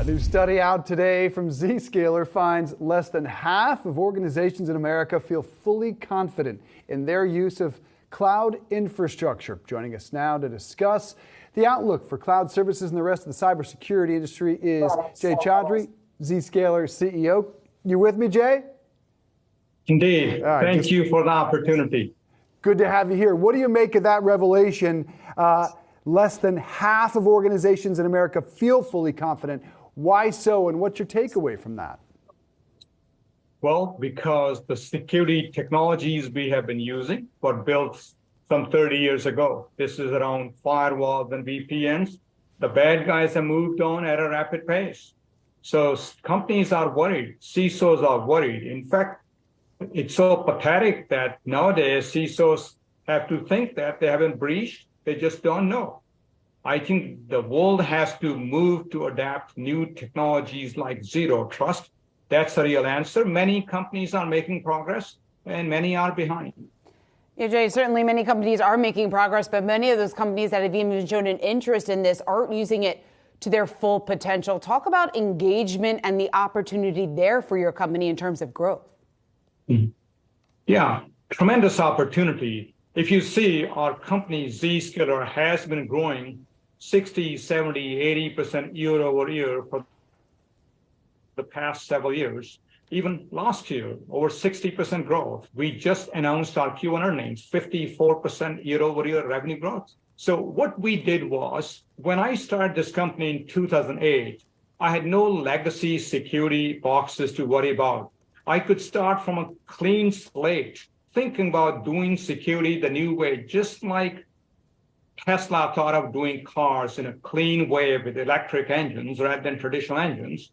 A new study out today from Zscaler finds less than half of organizations in America feel fully confident in their use of cloud infrastructure. Joining us now to discuss the outlook for cloud services and the rest of the cybersecurity industry is Jay Chaudhry, Zscaler CEO. You with me, Jay? Indeed. Thank you for the opportunity. Good to have you here. What do you make of that revelation? Less than half of organizations in America feel fully confident. Why so, and what's your takeaway from that? Well, because the security technologies we have been using were built some 30 years ago. This is around firewalls and VPNs. The bad guys have moved on at a rapid pace. So companies are worried. CISOs are worried. In fact, it's so pathetic that nowadays CISOs have to think that they haven't breached. They just don't know. I think the world has to move to adapt new technologies like zero trust. That's the real answer. Many companies are making progress and many are behind. Yeah, Jay, certainly many companies are making progress, but many of those companies that have even shown an interest in this aren't using it to their full potential. Talk about engagement and the opportunity there for your company in terms of growth. Yeah, tremendous opportunity. If you see, our company Zscaler has been growing 60, 70, 80% year over year for the past several years. Even last year, over 60% growth. We just announced our Q1 earnings, 54% year over year revenue growth. So what we did was, when I started this company in 2008, I had no legacy security boxes to worry about. I could start from a clean slate, thinking about doing security the new way, just like Tesla thought of doing cars in a clean way with electric engines rather than traditional engines.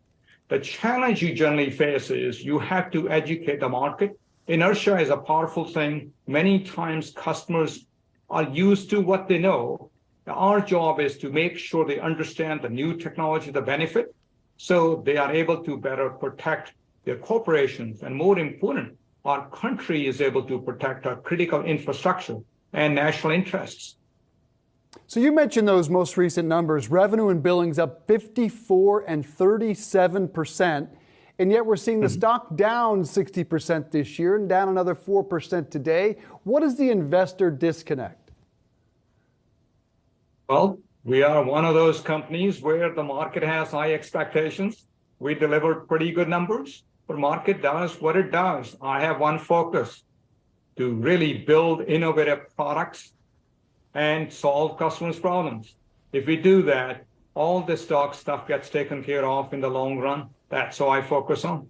The challenge you generally face is you have to educate the market. Inertia is a powerful thing. Many times customers are used to what they know. Our job is to make sure they understand the new technology, the benefit, so they are able to better protect their corporations. And more important, our country is able to protect our critical infrastructure and national interests. So you mentioned those most recent numbers, revenue and billings up 54 and 37%, and yet we're seeing the stock down 60% this year and down another 4% today. What is the investor disconnect? Well, we are one of those companies where the market has high expectations. We delivered pretty good numbers, but market does what it does. I have one focus: to really build innovative products and solve customers' problems. If we do that, all the stock stuff gets taken care of in the long run. That's what I focus on.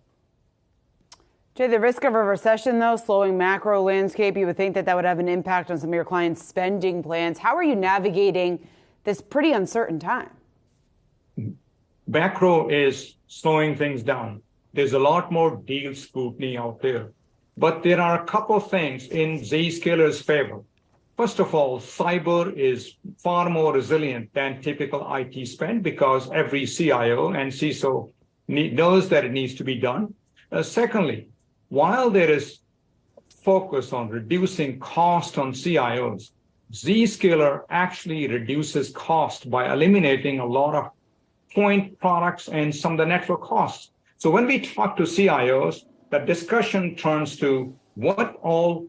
Jay, the risk of a recession, though, slowing macro landscape, you would think that that would have an impact on some of your clients' spending plans. How are you navigating this pretty uncertain time? Macro is slowing things down. There's a lot more deal scrutiny out there. But there are a couple of things in Zscaler's favor. First of all, cyber is far more resilient than typical IT spend because every CIO and CISO knows that it needs to be done. Secondly, while there is focus on reducing cost on CIOs, Zscaler actually reduces cost by eliminating a lot of point products and some of the network costs. So when we talk to CIOs, the discussion turns to what all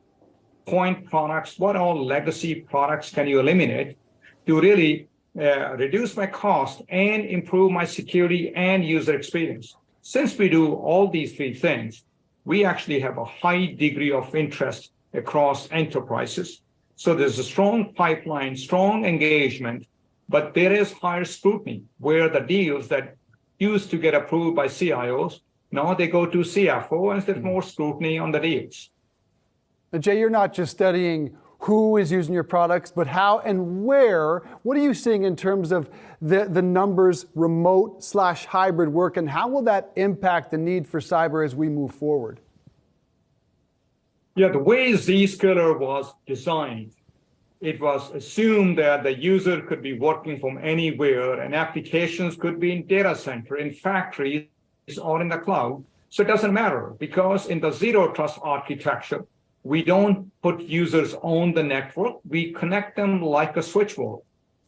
point products, what all legacy products can you eliminate to really reduce my cost and improve my security and user experience. Since we do all these three things, we actually have a high degree of interest across enterprises. So there's a strong pipeline, strong engagement, but there is higher scrutiny where the deals that used to get approved by CIOs, now they go to CFO and there's more scrutiny on the deals. Now, Jay, you're not just studying who is using your products, but how and where. What are you seeing in terms of the numbers, remote/hybrid work, and how will that impact the need for cyber as we move forward? Yeah, the way Zscaler was designed, it was assumed that the user could be working from anywhere and applications could be in data center, in factories, or in the cloud. So it doesn't matter because in the zero trust architecture, we don't put users on the network. We connect them like a switchboard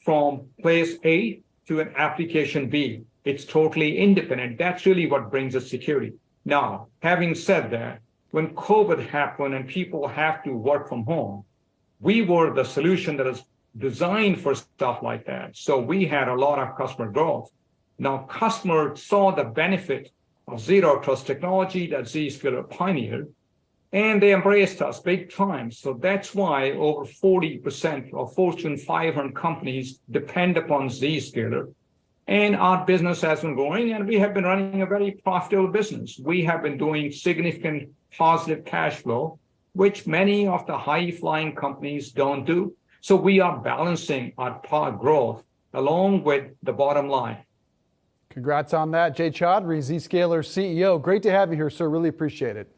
from place A to an application B. It's totally independent. That's really what brings us security. Now, having said that, when COVID happened and people have to work from home, we were the solution that is designed for stuff like that. So we had a lot of customer growth. Now, customers saw the benefit of zero trust technology that Zscaler pioneered, and they embraced us big time. So that's why over 40% of Fortune 500 companies depend upon Zscaler. And our business has been growing, and we have been running a very profitable business. We have been doing significant positive cash flow, which many of the high-flying companies don't do. So we are balancing our growth along with the bottom line. Congrats on that. Jay Chaudhry, Zscaler CEO. Great to have you here, sir. Really appreciate it.